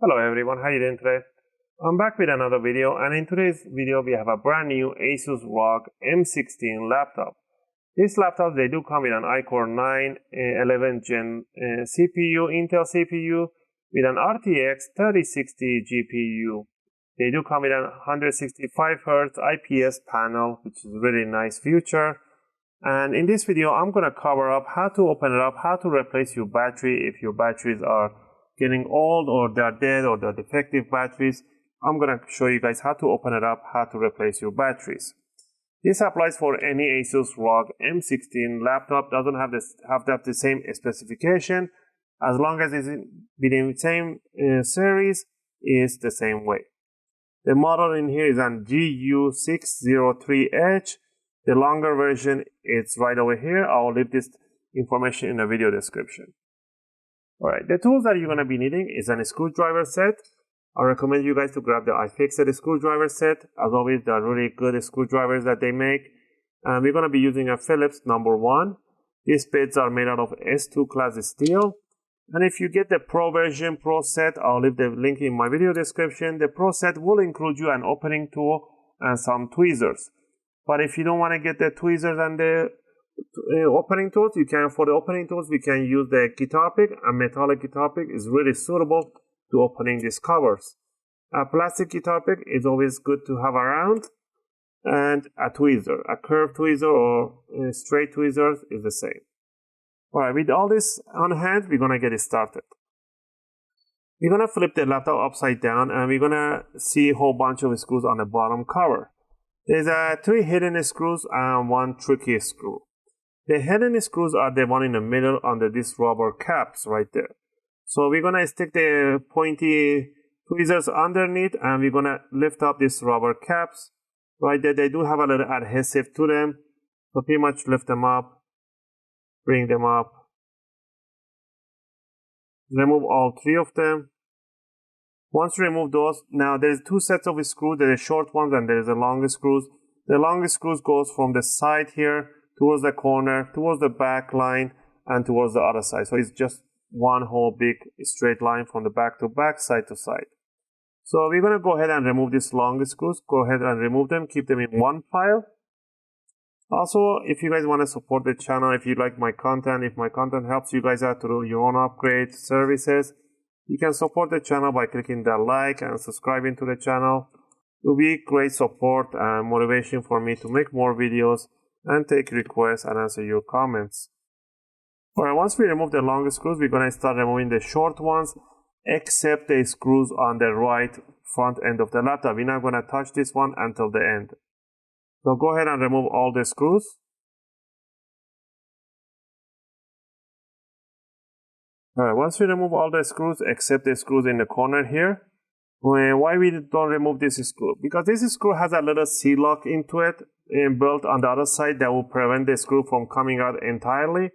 Hello everyone, how are you doing today? I'm back with another video, and in today's video we have a brand new ASUS Rog M16 laptop. These laptops, they do come with an iCore 9 11th gen CPU, Intel CPU with an RTX 3060 GPU. They do come with a 165Hz IPS panel, which is a really nice feature. And in this video, I'm going to cover up how to open it up, how to replace your battery if your batteries are getting old or they're dead or they're defective batteries. I'm going to show you guys how to open it up, how to replace your batteries. This applies for any ASUS Rog M16 laptop. Doesn't have the same specification. As long as it's within the same series, is the same way. The model in here is on Gu603hm. The longer version is right over here. I'll leave this information in the video description. Alright, the tools that you're going to be needing is a screwdriver set. I recommend you guys to grab the UFIXTEK screwdriver set. As always, they're really good screwdrivers that they make. And we're going to be using a Phillips number 1. These bits are made out of S2 class steel. And if you get the Pro version, Pro set, I'll leave the link in my video description. The Pro set will include you an opening tool and some tweezers. But if you don't want to get the tweezers and the opening tools, for the opening tools, we can use the guitar pick. A metallic guitar pick is really suitable to opening these covers. A plastic guitar pick is always good to have around, and a tweezer, a curved tweezer or straight tweezers is the same. Alright, with all this on hand, we're gonna get it started. We're gonna flip the laptop upside down, and we're gonna see a whole bunch of screws on the bottom cover. There's 3 hidden screws and 1 tricky screw. The hidden screws are the one in the middle under these rubber caps right there. So we're going to stick the pointy tweezers underneath, and we're going to lift up these rubber caps right there. They do have a little adhesive to them. So pretty much lift them up, bring them up, remove all 3 of them. Once you remove those, now there's 2 sets of screws. There's short ones and there's the long screws. The long screws goes from the side here towards the corner, towards the back line, and towards the other side. So it's just one whole big straight line from the back to back, side to side. So we're going to go ahead and remove these long screws. Go ahead and remove them. Keep them in one pile. Also, if you guys want to support the channel, if you like my content, if my content helps you guys out to do your own upgrade services, you can support the channel by clicking that like and subscribing to the channel. It will be great support and motivation for me to make more videos and take requests and answer your comments. Alright, once we remove the long screws, we're going to start removing the short ones, except the screws on the right front end of the laptop. We're not going to touch this one until the end. So go ahead and remove all the screws. Alright, once we remove all the screws except the screws in the corner here, why we don't remove this screw? Because this screw has a little C-lock into it built on the other side that will prevent the screw from coming out entirely.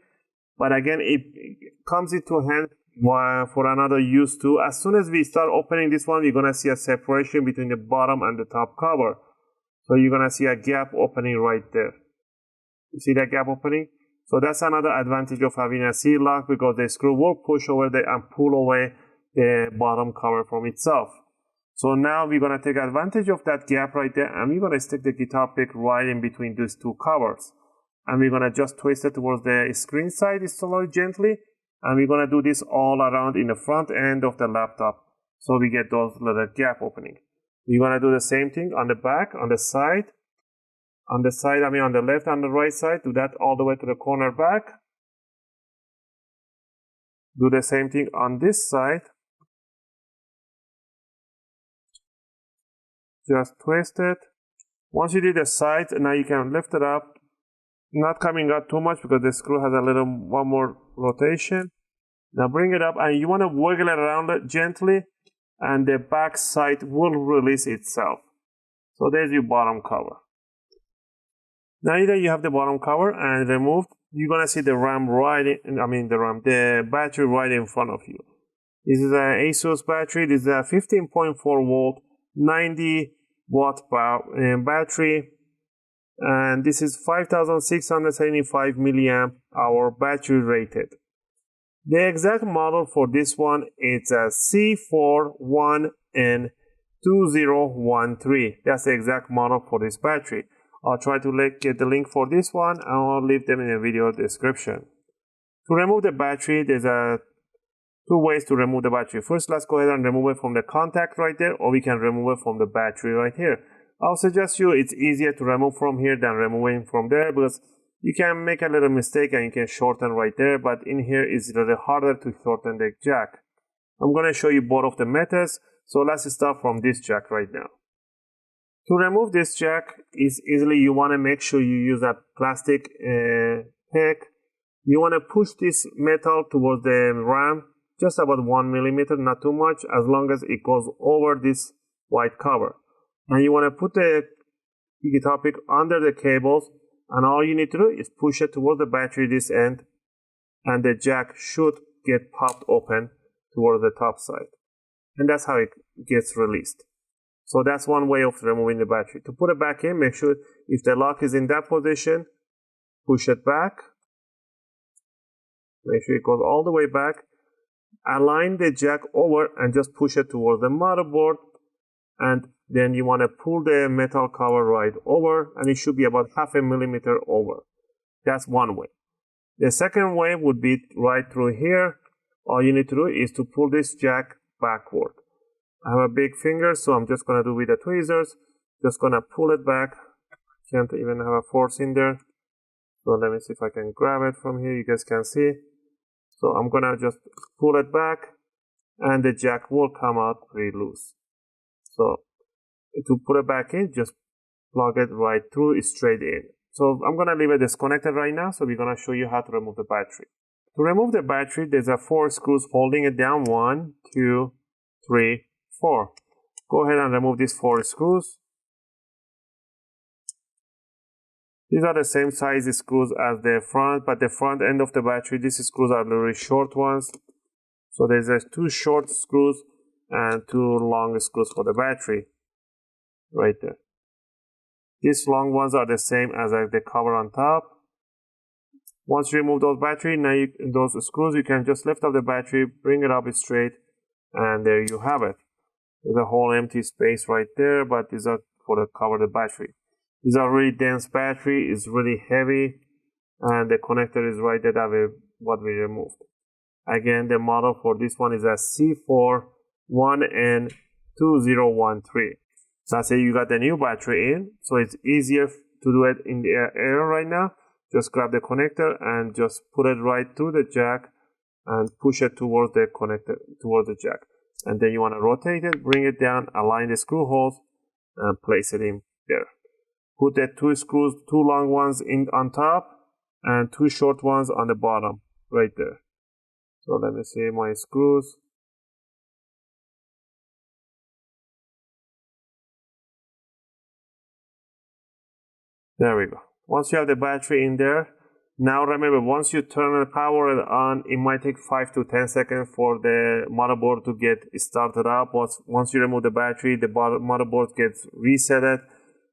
But again, it comes into hand for another use too. As soon as we start opening this one, we're going to see a separation between the bottom and the top cover. So you're going to see a gap opening right there. You see that gap opening? So that's another advantage of having a C-lock, because the screw will push over there and pull away the bottom cover from itself. So now we're going to take advantage of that gap right there, and we're going to stick the guitar pick right in between these 2 covers. And we're going to just twist it towards the screen side slowly, gently, and we're going to do this all around in the front end of the laptop, so we get those little gap opening. We're going to do the same thing on the back, on the side. On the left and the right side, do that all the way to the corner back. Do the same thing on this side. Just twist it. Once you do the sides, now you can lift it up. Not coming out too much because the screw has a little one more rotation. Now bring it up, and you want to wiggle it around it gently, and the back side will release itself. So there's your bottom cover. Now that you have the bottom cover and removed, you're gonna see the the battery right in front of you. This is an ASUS battery. This is a 15.4 volt, 90 watt battery. And this is 5675 milliamp hour battery rated. The exact model for this one is a C41N2013. That's the exact model for this battery. I'll try to get the link for this one, and I'll leave them in the video description. To remove the battery, there's two ways to remove the battery. First, let's go ahead and remove it from the contact right there, or we can remove it from the battery right here. I'll suggest you it's easier to remove from here than removing from there, because you can make a little mistake and you can shorten right there, but in here it's a little harder to shorten the jack. I'm going to show you both of the methods, so let's start from this jack right now. To remove this jack is easily, you want to make sure you use a plastic pick. You want to push this metal towards the ram, just about 1 millimeter, not too much, as long as it goes over this white cover. And you want to put the guitar pick under the cables, and all you need to do is push it towards the battery this end, and the jack should get popped open towards the top side. And that's how it gets released. So that's one way of removing the battery. To put it back in, make sure if the lock is in that position, push it back. Make sure it goes all the way back. Align the jack over and just push it towards the motherboard. And then you want to pull the metal cover right over, and it should be about 0.5 millimeter over. That's one way. The second way would be right through here. All you need to do is to pull this jack backward. I have a big finger, so I'm just going to do with the tweezers. Just going to pull it back. Can't even have a force in there. So let me see if I can grab it from here. You guys can see. So I'm going to just pull it back, and the jack will come out pretty loose. So to put it back in, just plug it right through, straight in. So I'm going to leave it disconnected right now, so we're going to show you how to remove the battery. To remove the battery, there's 4 screws holding it down. 1, 2, 3, 4. Go ahead and remove these 4 screws. These are the same size screws as the front, but the front end of the battery, these screws are very short ones. So there's 2 short screws and 2 long screws for the battery right there. These long ones are the same as the cover on top. Once you remove those battery, now those screws, you can just lift up the battery, bring it up straight, and there you have it. There's a whole empty space right there, but these are for the cover the battery. These are really dense battery, it's really heavy, and the connector is right there that what we removed. Again, the model for this one is a C41N2013. Let's say you got the new battery in, so it's easier to do it in the air right now. Just grab the connector and just put it right through the jack and push it towards the connector, towards the jack. And then you want to rotate it, bring it down, align the screw holes, and place it in there. Put the 2 screws, 2 long ones in on top, and 2 short ones on the bottom, right there. So let me see my screws. There we go. Once you have the battery in there, now remember, once you turn the power on, it might take 5 to 10 seconds for the motherboard to get started up. Once you remove the battery, the motherboard gets resetted,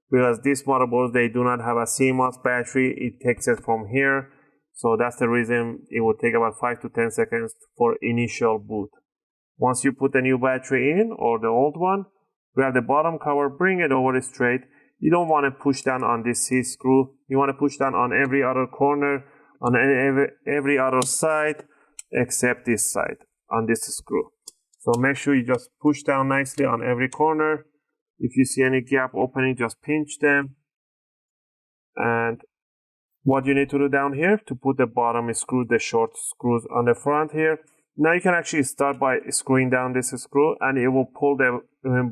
because these motherboards, they do not have a CMOS battery. It takes it from here. So that's the reason it will take about 5 to 10 seconds for initial boot. Once you put the new battery in, or the old one, grab the bottom cover, bring it over straight. You don't want to push down on this C screw. You want to push down on every other corner, on every other side, except this side, on this screw. So make sure you just push down nicely on every corner. If you see any gap opening, just pinch them. And what you need to do down here, to put the bottom screw, the short screws on the front here. Now you can actually start by screwing down this screw, and it will pull the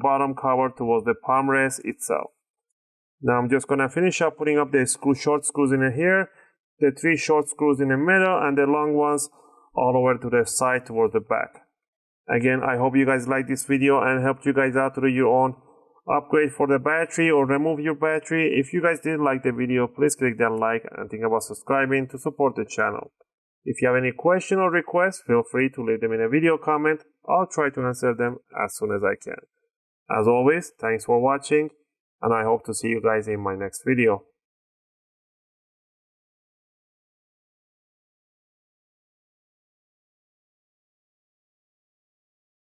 bottom cover towards the palm rest itself. Now I'm just going to finish up putting up the short screws in here, the 3 short screws in the middle, and the long ones all over to the side towards the back. Again, I hope you guys like this video and helped you guys out to do your own upgrade for the battery or remove your battery. If you guys did like the video, please click that like and think about subscribing to support the channel. If you have any question or requests, feel free to leave them in a video comment. I'll try to answer them as soon as I can. As always, thanks for watching, and I hope to see you guys in my next video.